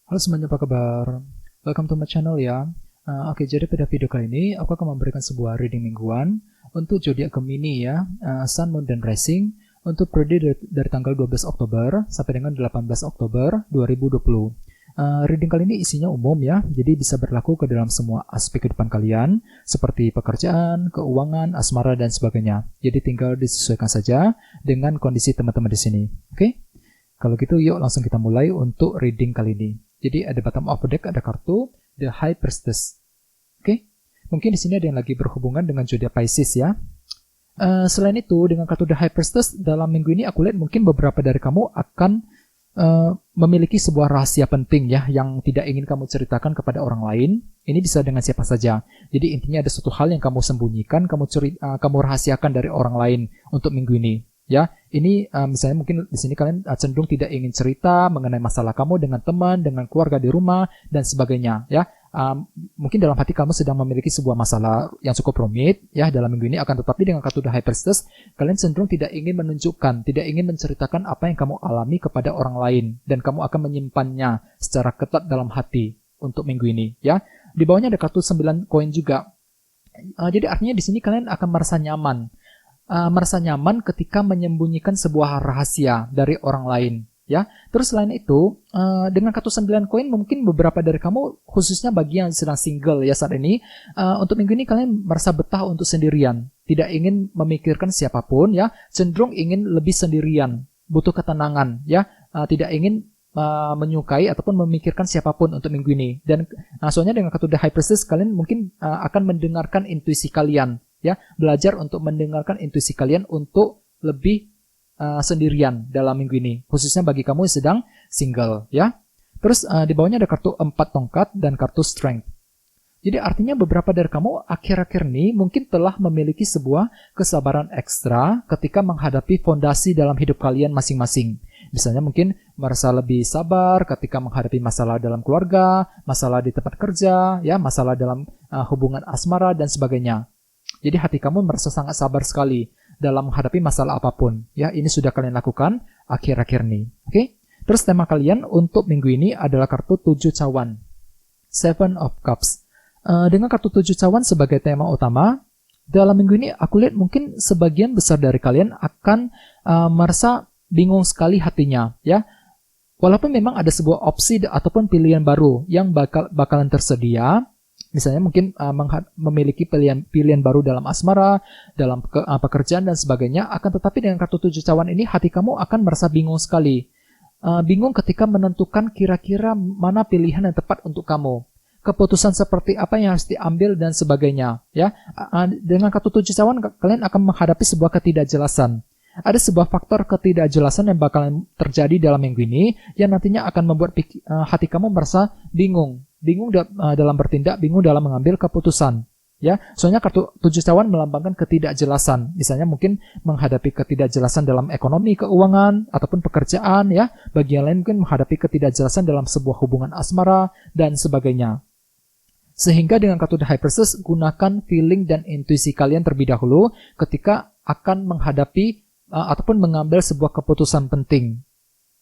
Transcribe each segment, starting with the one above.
Halo semuanya, apa kabar? Welcome to my channel ya. Jadi pada video kali ini aku akan memberikan sebuah reading mingguan untuk zodiak Gemini ya, Sun, Moon, dan Rising untuk periode dari tanggal 12 Oktober sampai dengan 18 Oktober 2020. Reading kali ini isinya umum ya, jadi bisa berlaku ke dalam semua aspek kehidupan kalian seperti pekerjaan, keuangan, asmara, dan sebagainya. Jadi tinggal disesuaikan saja dengan kondisi teman-teman di sini. Oke? Kalau gitu yuk langsung kita mulai untuk reading kali ini. Jadi ada bottom of the deck, ada kartu The High Priestess. Oke, mungkin di sini ada yang lagi berhubungan dengan zodiak Pisces ya. Selain itu, dengan kartu The High Priestess dalam minggu ini aku lihat mungkin beberapa dari kamu akan memiliki sebuah rahasia penting ya yang tidak ingin kamu ceritakan kepada orang lain. Ini bisa dengan siapa saja. Jadi intinya ada suatu hal yang kamu sembunyikan, kamu rahasiakan dari orang lain untuk minggu ini. Ya, ini misalnya mungkin di sini kalian cenderung tidak ingin cerita mengenai masalah kamu dengan teman, dengan keluarga di rumah dan sebagainya. Ya, mungkin dalam hati kamu sedang memiliki sebuah masalah yang cukup rumit ya dalam minggu ini. Akan tetapi dengan kartu The High Priestess, kalian cenderung tidak ingin menunjukkan, tidak ingin menceritakan apa yang kamu alami kepada orang lain dan kamu akan menyimpannya secara ketat dalam hati untuk minggu ini. Ya, di bawahnya ada kartu 9 koin juga. Jadi artinya di sini kalian akan merasa nyaman. Merasa nyaman ketika menyembunyikan sebuah rahasia dari orang lain ya. Terus selain itu dengan kartu 9 koin mungkin beberapa dari kamu khususnya bagi yang sedang single ya saat ini untuk minggu ini kalian merasa betah untuk sendirian, tidak ingin memikirkan siapapun ya, cenderung ingin lebih sendirian, butuh ketenangan ya, tidak ingin menyukai ataupun memikirkan siapapun untuk minggu ini. Dan soalnya dengan kartu The High Priestess kalian mungkin akan mendengarkan intuisi kalian ya, belajar untuk mendengarkan intuisi kalian untuk lebih sendirian dalam minggu ini, khususnya bagi kamu yang sedang single ya. Terus di bawahnya ada kartu 4 tongkat dan kartu strength. Jadi artinya beberapa dari kamu akhir-akhir ini mungkin telah memiliki sebuah kesabaran ekstra ketika menghadapi fondasi dalam hidup kalian masing-masing. Misalnya mungkin merasa lebih sabar ketika menghadapi masalah dalam keluarga, masalah di tempat kerja, ya, masalah dalam hubungan asmara dan sebagainya. Jadi hati kamu merasa sangat sabar sekali dalam menghadapi masalah apapun. Ya, ini sudah kalian lakukan akhir-akhir ini. Oke? Terus tema kalian untuk minggu ini adalah kartu 7 cawan. 7 of Cups. Dengan kartu 7 cawan sebagai tema utama, dalam minggu ini aku lihat mungkin sebagian besar dari kalian akan merasa bingung sekali hatinya. Ya, walaupun memang ada sebuah opsi ataupun pilihan baru yang bakalan tersedia. Misalnya mungkin memiliki pilihan baru dalam asmara, dalam pekerjaan dan sebagainya. Akan tetapi dengan kartu 7 cawan ini hati kamu akan merasa bingung sekali. Bingung ketika menentukan kira-kira mana pilihan yang tepat untuk kamu. Keputusan seperti apa yang harus diambil dan sebagainya. Ya, dengan kartu 7 cawan kalian akan menghadapi sebuah ketidakjelasan. Ada sebuah faktor ketidakjelasan yang bakalan terjadi dalam minggu ini yang nantinya akan membuat hati kamu merasa bingung dalam bertindak, bingung dalam mengambil keputusan. Ya, soalnya kartu 7 cawan melambangkan ketidakjelasan. Misalnya mungkin menghadapi ketidakjelasan dalam ekonomi, keuangan, ataupun pekerjaan ya. Bagi yang lain mungkin menghadapi ketidakjelasan dalam sebuah hubungan asmara dan sebagainya. Sehingga dengan kartu The High Priestess, gunakan feeling dan intuisi kalian terlebih dahulu ketika akan menghadapi ataupun mengambil sebuah keputusan penting.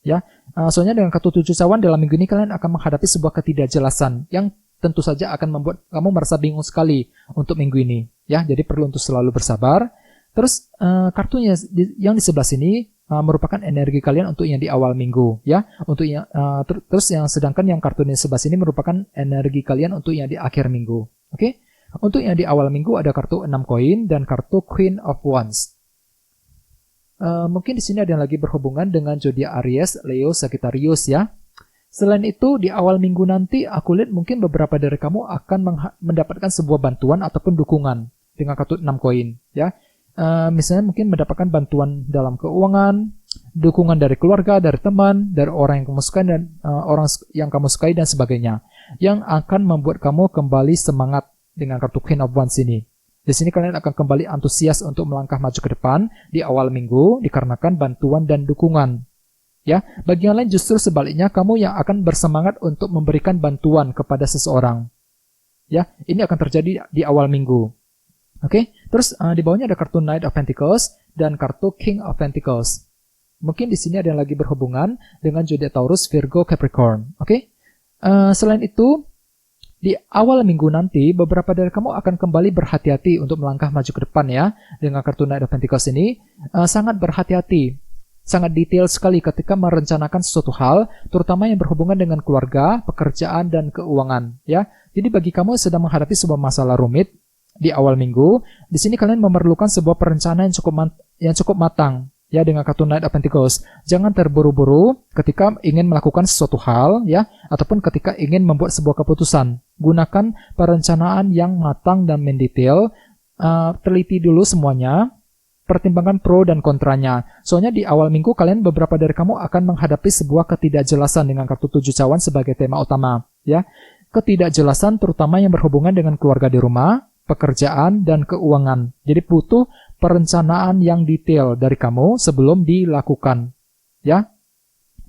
Ya, soalnya dengan kartu 7 cawan dalam minggu ini kalian akan menghadapi sebuah ketidakjelasan yang tentu saja akan membuat kamu merasa bingung sekali untuk minggu ini. Ya, jadi perlu untuk selalu bersabar. Terus kartunya yang di sebelah sini merupakan energi kalian untuk yang di awal minggu. Ya, untuk yang terus yang sedangkan yang kartunya sebelah sini merupakan energi kalian untuk yang di akhir minggu. Oke? Untuk yang di awal minggu ada kartu 6 koin dan kartu Queen of Wands. Mungkin di sini ada yang lagi berhubungan dengan zodiak Aries, Leo, Sagittarius ya. Selain itu di awal minggu nanti aku lihat mungkin beberapa dari kamu akan mendapatkan sebuah bantuan ataupun dukungan dengan kartu 6 koin ya. Misalnya mungkin mendapatkan bantuan dalam keuangan, dukungan dari keluarga, dari teman, dari orang yang kamu sukai dan orang yang kamu sukai dan sebagainya, yang akan membuat kamu kembali semangat dengan kartu Queen of Wands ini. Di sini kalian akan kembali antusias untuk melangkah maju ke depan di awal minggu dikarenakan bantuan dan dukungan. Ya, bagi yang lain justru sebaliknya kamu yang akan bersemangat untuk memberikan bantuan kepada seseorang. Ya, ini akan terjadi di awal minggu. Oke, terus di bawahnya ada kartu Knight of Pentacles dan kartu King of Pentacles. Mungkin di sini ada yang lagi berhubungan dengan zodiak Taurus, Virgo, Capricorn. Oke? Selain itu, di awal minggu nanti, beberapa dari kamu akan kembali berhati-hati untuk melangkah maju ke depan ya. Dengan kartu Knight of Pentacles ini, sangat berhati-hati, sangat detail sekali ketika merencanakan sesuatu hal, terutama yang berhubungan dengan keluarga, pekerjaan, dan keuangan ya. Jadi bagi kamu yang sedang menghadapi sebuah masalah rumit di awal minggu, di sini kalian memerlukan sebuah perencanaan yang cukup matang. Ya, dengan kartu Knight of Pentacles, jangan terburu-buru ketika ingin melakukan sesuatu hal ya, ataupun ketika ingin membuat sebuah keputusan. Gunakan perencanaan yang matang dan mendetail, teliti dulu semuanya, pertimbangkan pro dan kontranya. Soalnya di awal minggu kalian beberapa dari kamu akan menghadapi sebuah ketidakjelasan dengan kartu 7 cawan sebagai tema utama ya. Ketidakjelasan terutama yang berhubungan dengan keluarga di rumah, pekerjaan, dan keuangan. Jadi butuh perencanaan yang detail dari kamu sebelum dilakukan ya.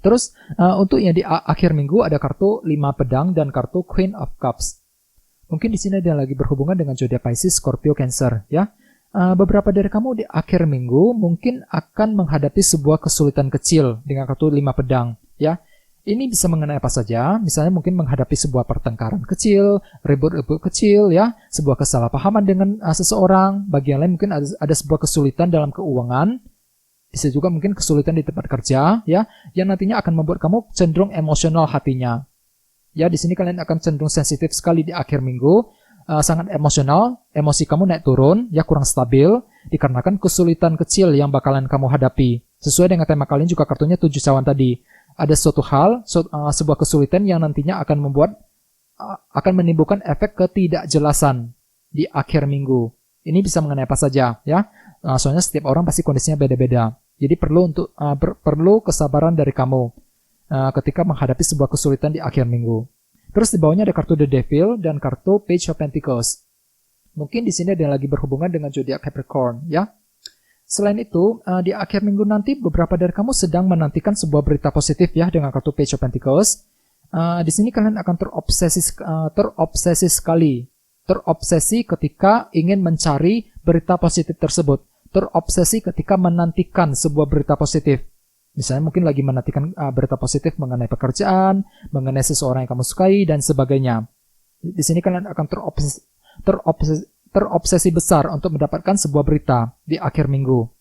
Terus untuk yang di akhir minggu ada kartu 5 pedang dan kartu Queen of Cups. Mungkin di sini ada yang lagi berhubungan dengan zodiak Pisces, Scorpio, Cancer ya. Beberapa dari kamu di akhir minggu mungkin akan menghadapi sebuah kesulitan kecil dengan kartu 5 pedang ya. Ini bisa mengenai apa saja, misalnya mungkin menghadapi sebuah pertengkaran kecil, ribut-ribut kecil ya, sebuah kesalahpahaman dengan seseorang, bagi yang lain mungkin ada sebuah kesulitan dalam keuangan, bisa juga mungkin kesulitan di tempat kerja ya, yang nantinya akan membuat kamu cenderung emosional hatinya. Ya, di sini kalian akan cenderung sensitif sekali di akhir minggu, sangat emosional, emosi kamu naik turun, ya kurang stabil, dikarenakan kesulitan kecil yang bakalan kamu hadapi. Sesuai dengan tema kalian juga kartunya 7 cawan tadi. Ada suatu hal, sebuah kesulitan yang nantinya akan menimbulkan efek ketidakjelasan di akhir minggu. Ini bisa mengenai apa saja ya. Soalnya setiap orang pasti kondisinya beda-beda. Jadi perlu kesabaran dari kamu ketika menghadapi sebuah kesulitan di akhir minggu. Terus di bawahnya ada kartu The Devil dan kartu Page of Pentacles. Mungkin di sini ada yang lagi berhubungan dengan zodiak Capricorn ya. Selain itu, di akhir minggu nanti beberapa dari kamu sedang menantikan sebuah berita positif ya dengan kartu Page of Pentacles. Di sini kalian akan terobsesi sekali. Terobsesi ketika ingin mencari berita positif tersebut. Terobsesi ketika menantikan sebuah berita positif. Misalnya mungkin lagi menantikan berita positif mengenai pekerjaan, mengenai seseorang yang kamu sukai, dan sebagainya. Di sini kalian akan terobsesi besar untuk mendapatkan sebuah berita di akhir minggu.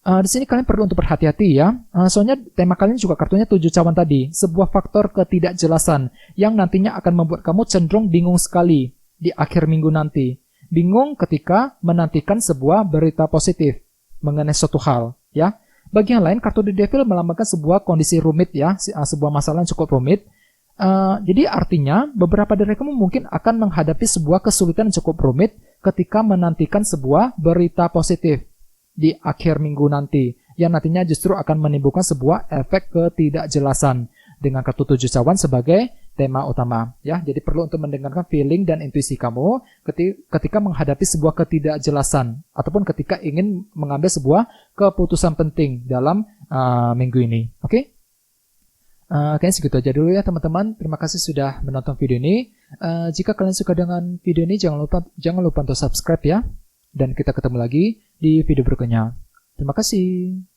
Di sini kalian perlu untuk berhati-hati ya. Soalnya tema kalian juga kartunya 7 cawan tadi. Sebuah faktor ketidakjelasan yang nantinya akan membuat kamu cenderung bingung sekali di akhir minggu nanti. Bingung ketika menantikan sebuah berita positif mengenai suatu hal ya. Bagi yang lain, kartu The Devil melambangkan sebuah kondisi rumit ya, sebuah masalah yang cukup rumit. Jadi artinya beberapa dari kamu mungkin akan menghadapi sebuah kesulitan yang cukup rumit ketika menantikan sebuah berita positif di akhir minggu nanti, yang nantinya justru akan menimbulkan sebuah efek ketidakjelasan dengan kartu 7 cawan sebagai tema utama ya. Jadi perlu untuk mendengarkan feeling dan intuisi kamu ketika menghadapi sebuah ketidakjelasan ataupun ketika ingin mengambil sebuah keputusan penting dalam minggu ini. Oke? Kayaknya segitu aja dulu ya teman-teman. Terima kasih sudah menonton video ini. Jika kalian suka dengan video ini, jangan lupa untuk subscribe ya. Dan kita ketemu lagi di video berikutnya. Terima kasih.